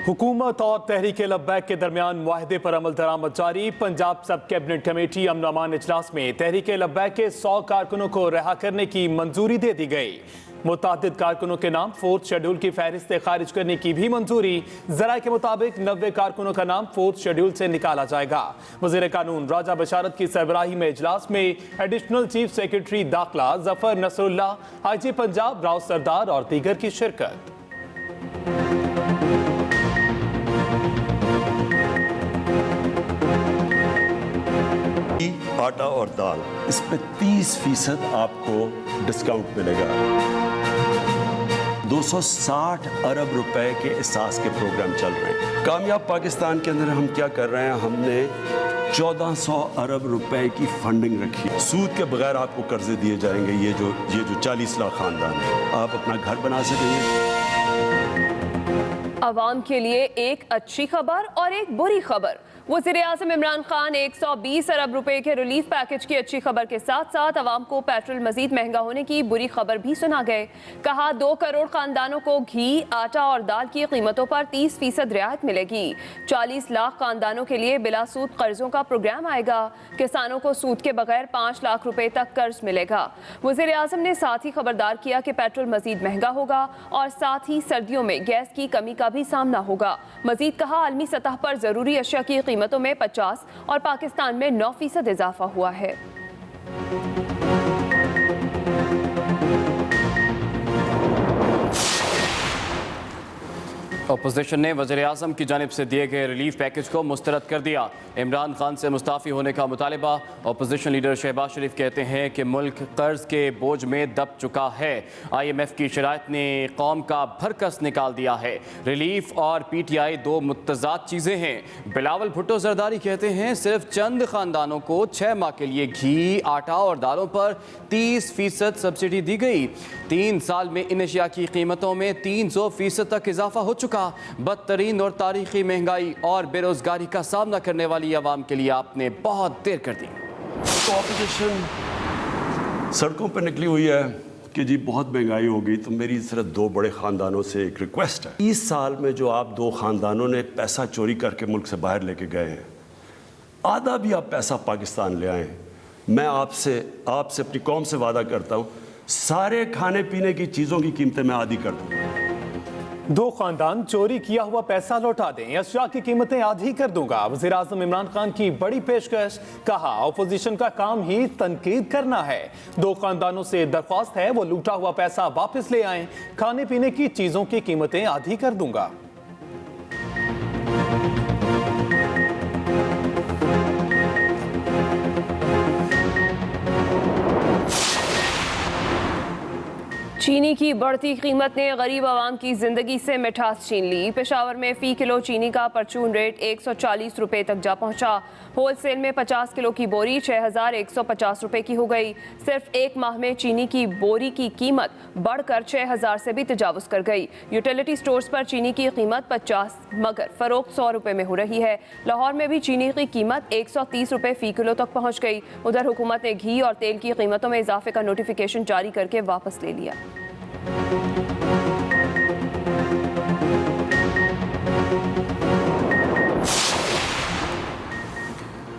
हुकूमत और तहरीक लब्बैक के दरमियान मुआहदे पर अमल दरामद जारी। पंजाब सब कैबिनेट कमेटी अमन अमान इजलास में तहरीक लब्बैक के 100 कारकुनों को रिहा करने की मंजूरी दे दी गई। मुतादिद कारकुनों के नाम 4th शेड्यूल की फहरिस्त खारिज करने की भी मंजूरी। जराये के मुताबिक 90 कारकुनों का नाम 4th शेड्यूल से निकाला जाएगा। वज़ीर कानून राजा बशारत की सरबराही में इजलास में एडिशनल चीफ सेक्रेटरी दाखिला जफर नसरुल्लाह, IG पंजाब राव सरदार और दीगर की शिरकत। आटा और दाल, इस पे 30% आपको डिस्काउंट मिलेगा। 260 अरब रुपए के एहसास के प्रोग्राम चल रहे हैं। कामयाब पाकिस्तान के अंदर हम क्या कर रहे हैं, हमने 1400 अरब रुपए की फंडिंग रखी। सूद के बगैर आपको कर्जे दिए जाएंगे। ये जो 40 लाख खानदान है, आप अपना घर बना सकेंगे। अवाम के लिए एक अच्छी खबर और एक बुरी खबर। वज़ीर आज़म इमरान खान 120 अरब रुपए के रिलीफ पैकेज की अच्छी खबर के साथ साथ अवाम को पेट्रोल मजीद महंगा होने की बुरी खबर भी सुना गए। कहा 2 करोड़ खानदानों को घी, आटा और दाल की कीमतों पर 30% रियायत मिलेगी। 40 लाख खानदानों के लिए बिला सूद कर्जों का प्रोग्राम आएगा। किसानों को सूद के बगैर 5 लाख रुपए तक कर्ज मिलेगा। वज़ीर आज़म ने साथ ही खबरदार किया कि पेट्रोल मजीद महंगा होगा और साथ ही सर्दियों में गैस की कमी का भी सामना होगा। मजीद कहा आलमी सतह पर जरूरी अशिया की कीमतों में 50 और पाकिस्तान में 9% इजाफा हुआ है। अपोजिशन ने वज़ीर आज़म की जानिब से दिए गए रिलीफ पैकेज को मुस्तरद कर दिया। इमरान खान से मुस्ताफ़ी होने का मुतालिबा। अपोजिशन लीडर शहबाज शरीफ कहते हैं कि मुल्क कर्ज के बोझ में दब चुका है। IMF की शराइत ने कौम का भरकस निकाल दिया है। रिलीफ और PTI 2 मुतज़ाद चीज़ें हैं। बिलावल भुट्टो जरदारी कहते हैं सिर्फ चंद ख़ानदानों को 6 माह के लिए घी, आटा और दालों पर 30% सब्सिडी दी गई। 3 साल में इन अशिया की कीमतों में 300% तक इजाफा हो चुका। बदतरीन और तारीखी महंगाई और बेरोजगारी का सामना करने वाली आवाम के लिए आपने बहुत देर कर दी। तो ऑपोजिशन सड़कों पर निकली हुई है कि जी बहुत महंगाई हो गई। तो मेरी सिर्फ 2 बड़े ख़ानदानों से एक रिक्वेस्ट है। 30 साल में जो आप 2 ख़ानदानों ने पैसा चोरी करके मुल्क से बाहर लेके गए हैं, आधा भी आप पैसा पाकिस्तान ले आए। मैं आपसे अपनी कौम से वादा करता हूँ, सारे खाने पीने की चीज़ों की कीमतें मैं आधी कर दूँगा। 2 खानदान चोरी किया हुआ पैसा लौटा दें, अशिया की कीमतें आधी कर दूंगा। वज़ीर आज़म इमरान खान की बड़ी पेशकश। कहा अपोजिशन का काम ही तनकीद करना है। 2 खानदानों से दरख्वास्त है वो लूटा हुआ पैसा वापस ले आएं। खाने पीने की चीजों की कीमतें आधी कर दूंगा। चीनी की बढ़ती कीमत ने गरीब आवाम की जिंदगी से मिठास छीन ली। पेशावर में फ़ी किलो चीनी का परचून रेट 140 रुपए तक जा पहुंचा। होलसेल में 50 किलो की बोरी 6150 रुपए की हो गई। सिर्फ 1 माह में चीनी की बोरी की कीमत बढ़कर 6000 से भी तजावुज़ कर गई। यूटिलिटी स्टोर्स पर चीनी की कीमत 50 मगर फरोख्त 100 रुपए में हो रही है। लाहौर में भी चीनी की कीमत 130 रुपए फ़ी किलो तक पहुँच गई। उधर हुकूमत ने घी और तेल की कीमतों में इजाफे का नोटिफिकेशन जारी करके वापस ले लिया।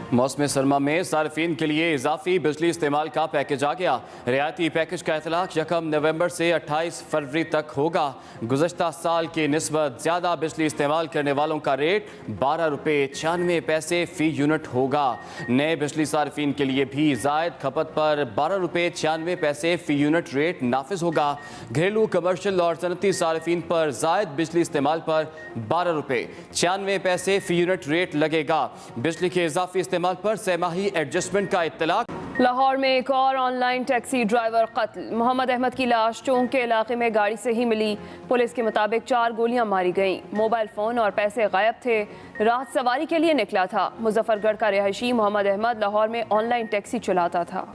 मौसम सरमा में सार्फिन के लिए इजाफी बिजली इस्तेमाल का पैकेज आ गया। रियायती पैकेज का इतलाक 1 नवंबर से 28 फरवरी तक होगा। गुज़श्ता साल की निस्बत ज़्यादा बिजली इस्तेमाल करने वालों का रेट 12 रुपये 96 पैसे फ़ी यूनिट होगा। नए बिजली सार्फिन के लिए भी ज़ायद खपत पर 12 रुपये 96 पैसे फ़ी यूनिट रेट नाफिज होगा। घरेलू, कमर्शल और सनती सार्फिन पर ज़ायद बिजली इस्तेमाल पर 12 रुपये 96 पैसे फ़ी यूनिट रेट लगेगा। बिजली के इजाफी इस्तेमाल पर सेमाही एडजस्टमेंट का इत्तलाक। लाहौर में एक और ऑनलाइन टैक्सी ड्राइवर कत्ल। मोहम्मद अहमद की लाश चौंक के इलाके में गाड़ी से ही मिली। पुलिस के मुताबिक 4 गोलियां मारी गईं। मोबाइल फोन और पैसे गायब थे। रात सवारी के लिए निकला था। मुजफ्फरगढ़ का रिहायशी मोहम्मद अहमद लाहौर में ऑनलाइन टैक्सी चलाता था।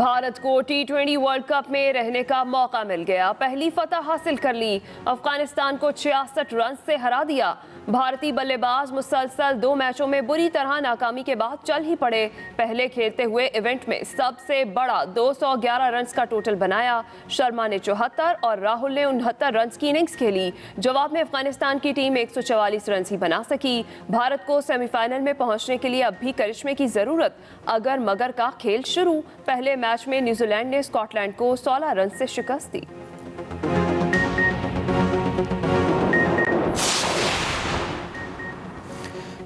भारत को T20 वर्ल्ड कप में रहने का मौका मिल गया। पहली फतह हासिल कर ली। अफगानिस्तान को 66 रन से हरा दिया। भारतीय बल्लेबाज मुसलसल 2 मैचों में बुरी तरह नाकामी के बाद चल ही पड़े। पहले खेलते हुए इवेंट में सबसे बड़ा 211 रन का टोटल बनाया। शर्मा ने 74 और राहुल ने 69 रन की इनिंग्स खेली। जवाब में अफगानिस्तान की टीम 144 रन ही बना सकी। भारत को सेमीफाइनल में पहुंचने के लिए अब भी करिश्मे की जरूरत। अगर मगर का खेल शुरू। पहले मैच में न्यूजीलैंड ने स्कॉटलैंड को 16 रन से शिकस्त दी।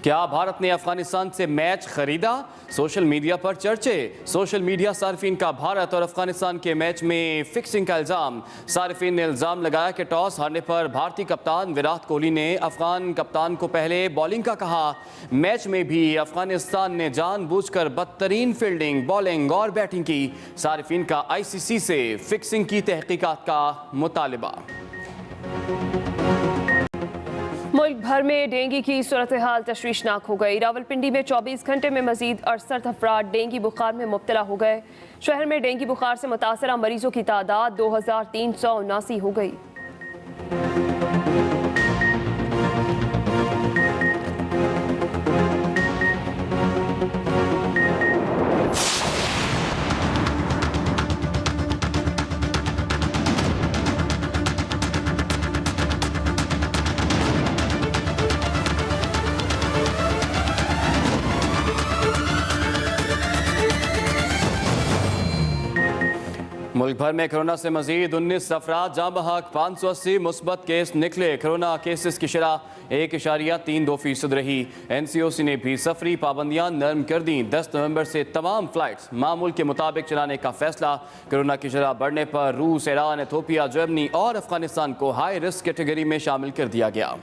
क्या भारत ने अफगानिस्तान से मैच खरीदा? सोशल मीडिया पर चर्चे। सोशल मीडिया सार्फिन का भारत और अफगानिस्तान के मैच में फिक्सिंग का इल्जाम। सार्फिन ने इल्जाम लगाया कि टॉस हारने पर भारतीय कप्तान विराट कोहली ने अफगान कप्तान को पहले बॉलिंग का कहा। मैच में भी अफगानिस्तान ने जानबूझकर बदतरीन फील्डिंग, बॉलिंग और बैटिंग की। सार्फिन का ICC से फिक्सिंग की तहकीकात का मुतालिबा। मुल्क भर में डेंगू की सूरत हाल तशवीशनाक हो गई। रावलपिंडी में 24 घंटे में मजीद 68 अफराद डेंगू बुखार में मुब्तला हो गए। शहर में डेंगू बुखार से मुतासरा मरीजों की तादाद 2379 हो गई। मुल्क भर में कोरोना से मजीद 19 अफराद जाँ बहक। 580 मुस्बत केस निकले। कोरोना केसेस की शरह 1.32% रही। NCOC ने भी सफरी पाबंदियां नरम कर दी। 10 नवंबर से तमाम फ्लाइट्स मामूल के मुताबिक चलाने का फैसला। कोरोना की शरह बढ़ने पर रूस, ईरान, इथियोपिया, जर्मनी और अफगानिस्तान को हाई रिस्क कैटेगरी में शामिल कर दिया गया।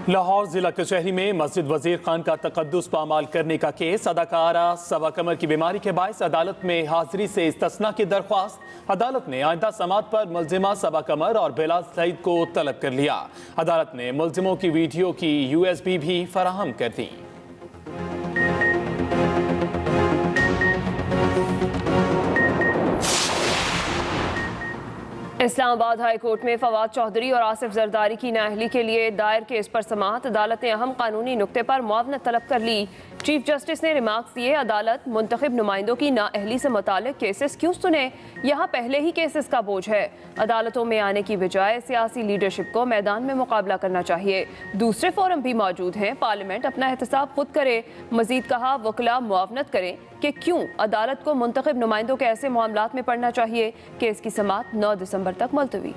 लाहौर जिला कचहरी में मस्जिद वजीर खान का तकद्दुस पामाल करने का केस। अदाकारा सबा कमर की बीमारी के बायस अदालत में हाजिरी से इस्तिस्ना की दरख्वास्त। अदालत ने आइंदा समात पर मुल्जिमा सबा कमर और बेलाल सईद को तलब कर लिया। अदालत ने मुल्जिमों की वीडियो की USB भी फराहम कर दी। इस्लामाबाद हाई कोर्ट में फवाद चौधरी और आसिफ जरदारी की नाअहली के लिए दायर केस पर समाअत। अदालत ने अहम कानूनी नुक्ते पर मुआवनत तलब कर ली। चीफ जस्टिस ने रिमार्क्स दिए। अदालत मुंतखब नुमाइंदों की नाअहली से मुताल्लिक केसेस क्यों सुने? यहाँ पहले ही केसेस का बोझ है। अदालतों में आने की बजाय सियासी लीडरशिप को मैदान में मुकाबला करना चाहिए। दूसरे फोरम भी मौजूद हैं। पार्लियामेंट अपना एहतसाब खुद करे। मजीद कहा, वकला मुआवनत करें कि क्यों अदालत को मुंतखब नुमाइंदों के ऐसे मामलात में पढ़ना चाहिए। केस की समाअत 9 दिसंबर तक मुलतवी।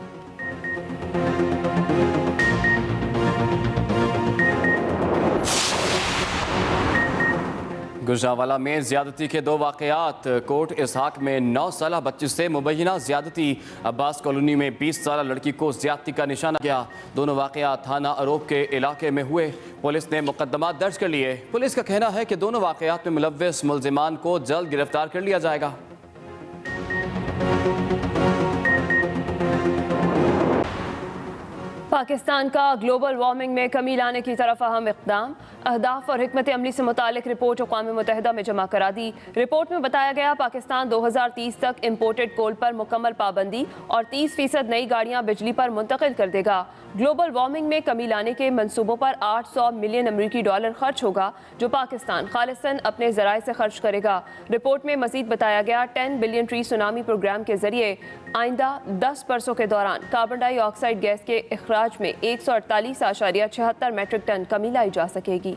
गुजरांवाला में ज्यादती के 2 वाकयात। कोट इसहाक में 9 साला बच्ची से मुबैना ज्यादती। अब्बास कॉलोनी में 20 साला लड़की को ज्यादती का निशाना गया। दोनों वाकयात थाना अरोब के इलाके में हुए। पुलिस ने मुकदमा दर्ज कर लिए। पुलिस का कहना है कि दोनों वाकयात में मुलव्विस मुल्जिमान को जल्द गिरफ्तार कर लिया जाएगा। पाकिस्तान का ग्लोबल वार्मिंग में कमी लाने की तरफ अहम इक़दाम। अहदाफ और हिकमत अमली से मुतालिक रिपोर्ट अक़वाम मुत्तहिदा में जमा करा दी। रिपोर्ट में बताया गया, पाकिस्तान 2030 तक इम्पोर्टेड कोल पर मुकम्मल पाबंदी और 30% नई गाड़ियाँ बिजली पर मुंतकिल कर देगा। ग्लोबल वार्मिंग में कमी लाने के मंसूबों पर $800 मिलियन अमरीकी डॉलर खर्च होगा, जो पाकिस्तान खालिसन अपने ज़राए से खर्च करेगा। रिपोर्ट में मजीद बताया गया, 10 बिलियन ट्री सुनामी प्रोग्राम के जरिए आइंदा 10 बरसों के दौरान कार्बन डाइऑक्साइड गैस के इखराज में 148.76 मेट्रिक टन कमी लाई जा सकेगी।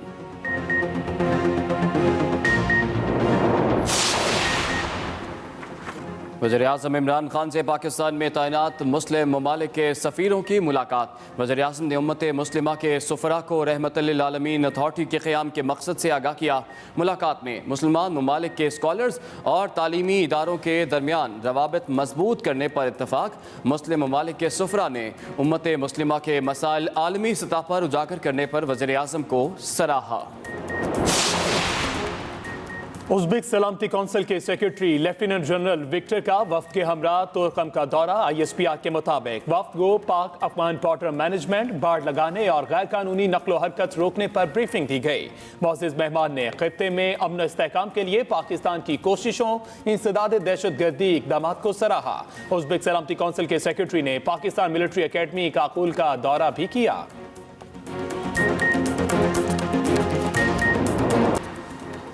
वज़ीर-ए-आज़म इमरान खान से पाकिस्तान में तैनात मुस्लिम ममालिक के सफ़ीरों की मुलाकात। वज़ीर-ए-आज़म ने उम्मत मुस्लिमा के सुफरा को रहमतुल्लिल आलमीन अथॉरिटी के क़याम के मकसद से आगाह किया। मुलाकात में मुसलमान ममालिक के स्कॉलर्स और तालीमी इदारों के दरमियान रवाबित मजबूत करने पर इत्तफाक। मुस्लिम ममालिक के सुफरा ने उम्मत मुस्लिमा के मसाइल आलमी सतह पर उजागर करने पर वज़ीर-ए-आज़म को सराहा। उज़्बेक सलामती कौंसिल के सेक्रेटरी लेफ्टिनेंट जनरल विक्टर का वफ्द के हमरा तोरकम का दौरा। ISPR के मुताबिक वफ्द को पाक अफगान बॉर्डर मैनेजमेंट, बाड़ लगाने और गैर कानूनी नकलो हरकत रोकने पर ब्रीफिंग दी गई। मुअज़्ज़िज़ मेहमान ने खित्ते में अमन इस्तेहकाम के लिए पाकिस्तान की कोशिशों, इंसदाद दहशतगर्दी इक़दाम को सराहा। उज़्बेक सलामती कौंसिल के सेक्रेटरी ने पाकिस्तान मिलिट्री अकेडमी काकुल का दौरा भी किया।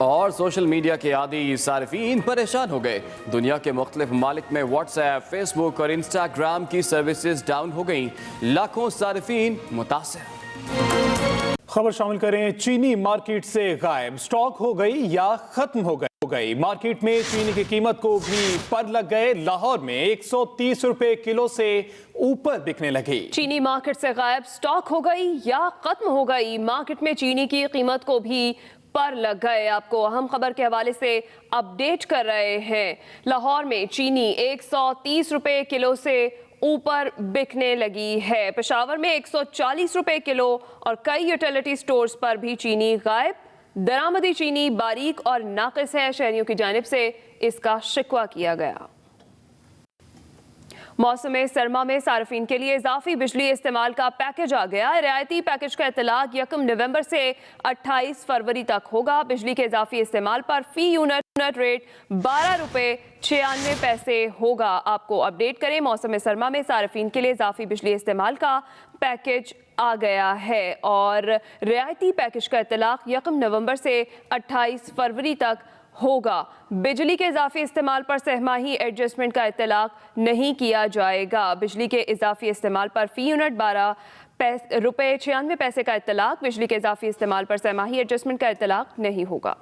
और सोशल मीडिया के आदी सारिफीन परेशान हो गए। दुनिया के मुख्तलिफ ममालिक में व्हाट्सएप, फेसबुक और इंस्टाग्राम की सर्विसेज डाउन हो गई। लाखों सारिफीन मुतासिर। खबर शामिल करें, चीनी मार्केट से गायब, स्टॉक हो गई या खत्म हो गई। मार्केट में चीनी की कीमत को भी पर लग गए। लाहौर में 130 रुपए किलो से ऊपर बिकने लगी। चीनी मार्केट से गायब, स्टॉक हो गई या खत्म हो गई। मार्केट में चीनी की कीमत को भी पर लग गए। आपको अहम खबर के हवाले से अपडेट कर रहे हैं। लाहौर में चीनी 130 रुपए किलो से ऊपर बिकने लगी है। पेशावर में 140 रुपए किलो और कई यूटिलिटी स्टोर्स पर भी चीनी गायब। दरामदी चीनी बारीक और नाकिस है। शहरियों की जानिब से इसका शिकवा किया गया। मौसम सरमा में सार्फिन के लिए इजाफी बिजली इस्तेमाल का पैकेज आ गया। रियायती पैकेज का इतलाक 1 नवंबर से 28 फरवरी तक होगा। बिजली के इजाफी इस्तेमाल पर फी यूनिट रेट 12 रुपए 96 पैसे होगा। आपको अपडेट करें, मौसम सरमा में सार्फिन के लिए इजाफी बिजली इस्तेमाल का पैकेज आ गया है और रियायती पैकेज का इतलाक 1 नवंबर से 28 फरवरी तक होगा। बिजली के इजाफी इस्तेमाल पर सहमाही एडजस्टमेंट का इतलाक नहीं किया जाएगा। बिजली के इजाफी इस्तेमाल पर फी यूनिट 12 रुपए 96 पैसे का इतलाक, बिजली के इजाफी इस्तेमाल पर सहमाही एडजस्टमेंट का इतलाक नहीं होगा।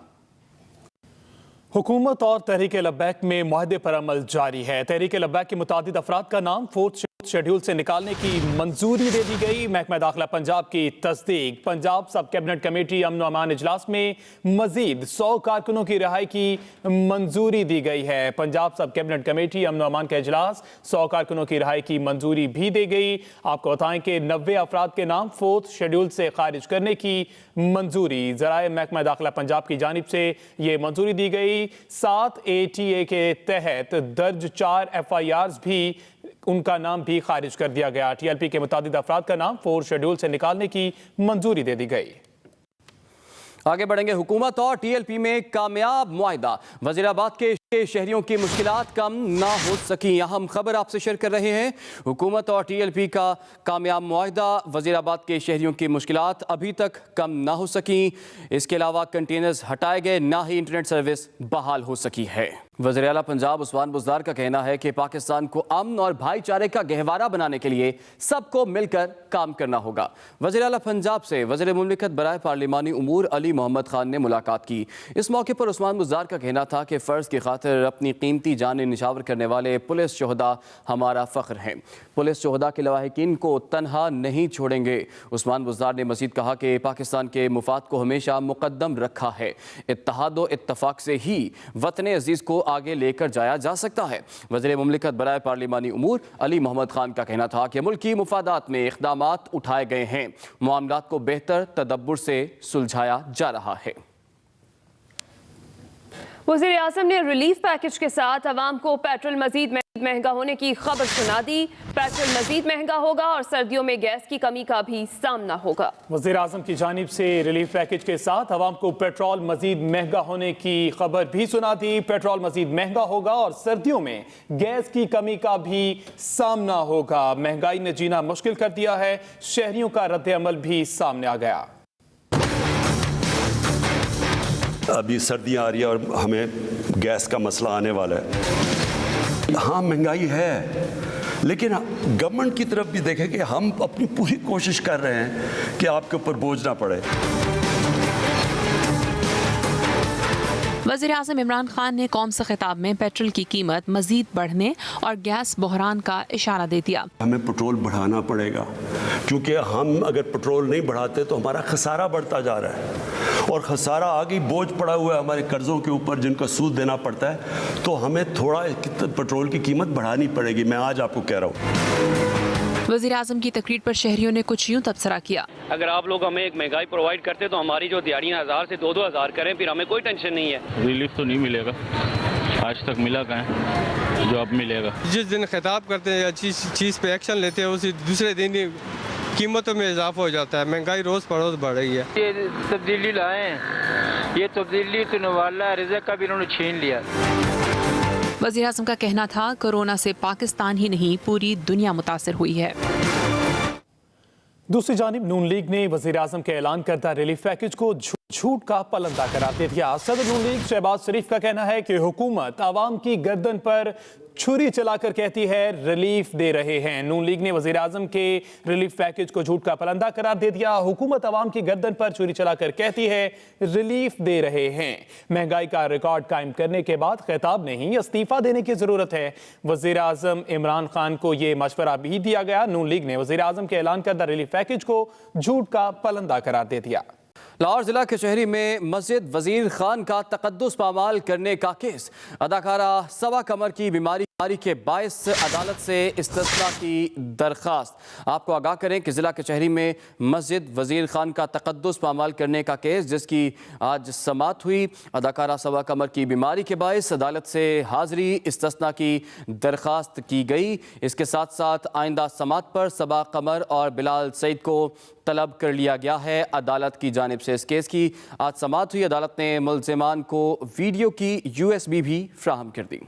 हुकूमत और तहरीक लब्बैक में मुआहदे पर अमल जारी है। तहरीक लब्बैक के मुतादिद अफराद का नाम 4th शेड्यूल से निकालने की मंजूरी दे दी गई। महकमा दाखिला पंजाब की तस्दीक। पंजाब सब कैबिनेट कमेटी अमन व अमान इजलास में मजीद 100 कारकुनों की रिहाई की मंजूरी दी गई है। पंजाब सब कैबिनेट कमेटी अमन व अमान का इजलास 100 कारकुनों की रिहाई की मंजूरी भी दी गई। आपको बताएं कि 90 अफराद के नाम 4th शेड्यूल से खारिज करने की मंजूरी ज़राए महकमा दाखिला पंजाब की जानिब से ये मंजूरी दी गई। 7 ATA के तहत दर्ज 4 FIRs भी उनका नाम भी खारिज कर दिया गया। TLP के मुतादिद अफराद का नाम 4th शेड्यूल से निकालने की मंजूरी दे दी गई। आगे बढ़ेंगे। हुकूमत और TLP में कामयाब मुआहिदा। वजीराबाद के शहरियों की मुश्किलात कम ना हो सकी। अहम खबर आपसे शेयर कर रहे हैं। हुकूमत और TLP का कामयाब मुआहिदा। वजीराबाद के शहरियों की मुश्किलात अभी तक कम ना हो सकी। इसके अलावा कंटेनर्स हटाए गए, ना ही इंटरनेट सर्विस बहाल हो सकी है। वज़ीर आला पंजाब उस्मान बुज़दार का कहना है कि पाकिस्तान को अमन और भाईचारे का गहवारा बनाने के लिए सबको मिलकर काम करना होगा। वज़ीर आला पंजाब से वज़ीर मुमलिकत बराए पार्लिमानी उमूर अली मोहम्मद खान ने मुलाकात की। इस मौके पर उस्मान बुज़दार का कहना था कि फ़र्ज़ की खातिर अपनी कीमती जानें निछावर करने वाले पुलिस शोहदा हमारा फ़ख्र हैं। पुलिस शोहदा के लवाहिकीन को तनहा नहीं छोड़ेंगे। उस्मान बुज़दार ने मज़ीद कहा कि पाकिस्तान के मुफाद को हमेशा मुक़द्दम रखा है। इत्तेहाद व इत्तफ़ाक़ से ही वतन अज़ीज़ को आगे लेकर जाया जा सकता है। वज़ीर मुमलिकत बराए पार्लिमानी उमूर अली मोहम्मद खान का कहना था कि मुल्की मुफादात में इक़दामात उठाए गए हैं। मामलात को बेहतर तदब्बुर से सुलझाया जा रहा है। वज़ीर आज़म ने रिलीफ पैकेज के साथ अवाम को पेट्रोल मजीद महंगा होने की खबर सुना दी। पेट्रोल मजीद महंगा होगा और सर्दियों में गैस की कमी का भी सामना होगा। वज़ीर आज़म की जानिब से रिलीफ पैकेज के साथ अवाम को पेट्रोल मजीद महंगा होने की खबर भी सुना दी। पेट्रोल मजीद महंगा होगा और सर्दियों में गैस की कमी का भी सामना होगा। महंगाई ने जीना मुश्किल कर दिया है। शहरियों का रद्द अमल भी सामने आ गया। अभी सर्दियाँ आ रही है और हमें गैस का मसला आने वाला है। हाँ, महंगाई है, लेकिन गवर्नमेंट की तरफ भी देखें कि हम अपनी पूरी कोशिश कर रहे हैं कि आपके ऊपर बोझ ना पड़े। वज़ीर आज़म इमरान खान ने कौम से खिताब में पेट्रोल की कीमत मजीद बढ़ने और गैस बहरान का इशारा दे दिया। हमें पेट्रोल बढ़ाना पड़ेगा, क्योंकि हम अगर पेट्रोल नहीं बढ़ाते तो हमारा खसारा बढ़ता जा रहा है और खसारा आगे बोझ पड़ा हुआ है हमारे कर्ज़ों के ऊपर जिनका सूद देना पड़ता है। तो हमें थोड़ा पेट्रोल की कीमत बढ़ानी पड़ेगी। मैं आज आपको कह रहा हूँ। वज़ीर-ए-आज़म की तकरीर पर शहरियों ने कुछ यूं तबसरा किया। अगर आप लोग हमें एक महंगाई प्रोवाइड करते तो हमारी जो दिहाड़ियाँ 1000 से 2-2 हज़ार करें, फिर हमें कोई टेंशन नहीं है। रिलीफ तो नहीं मिलेगा, आज तक मिला कहाँ है जो अब मिलेगा। जिस दिन खिताब करते हैं या चीज़ पे एक्शन लेते हैं उसी दूसरे दिन ही कीमतों में इजाफा हो जाता है। महंगाई रोज़ परोज़ बढ़ रही है। ये तब्दीली लाए, ये तब्दीली तो नवाला रिज़्क़ का भी इन्होंने छीन लिया। वज़ीर-ए-आज़म का कहना था कोरोना से पाकिस्तान ही नहीं पूरी दुनिया मुतासिर हुई है। दूसरी जानिब नून लीग ने वज़ीर-ए-आज़म के ऐलान करदा रिलीफ पैकेज को झूठ का पलंदा करार दे दिया। सदर नून लीग शहबाज शरीफ का कहना है कि हुकूमत आवाम की गर्दन पर छुरी चलाकर कहती है रिलीफ दे रहे हैं। नून लीग ने वज़ीर-ए-आज़म के रिलीफ पैकेज को झूठ का पलंदा करार दे दिया। हुकूमत आवाम की गर्दन पर छुरी चलाकर कहती है रिलीफ दे रहे हैं। महंगाई का रिकॉर्ड कायम करने के बाद खिताब नहीं, इस्तीफा देने की जरूरत है। वज़ीर-ए-आज़म इमरान खान को यह मशवरा भी दिया गया। नून लीग ने वज़ीर-ए-आज़म के ऐलान करदा रिलीफ पैकेज को झूठ का पलंदा करार दे दिया। लाहौर जिला कचहरी में मस्जिद वजीर खान का तकद्दुस पामाल करने का केस। अदाकारा सवा कमर की बीमारी के बायस अदालत से इस्तिस्ना की दरखास्त। आपको आगाह करें कि जिला कचहरी में मस्जिद वजीर खान का तकद्दुस पामाल करने का केस जिसकी आज समाअत हुई। अदाकारा सवा कमर की बीमारी के बायस अदालत से हाजिरी इस्तिस्ना की दरखास्त की गई। इसके साथ साथ आइंदा समाअत पर सबा कमर और बिलाल सईद को तलब कर लिया गया है। अदालत की जानिब से इस केस की आज समाअत हुई। अदालत ने मुल्ज़िमान को वीडियो की USB भी फ्राहम कर दी।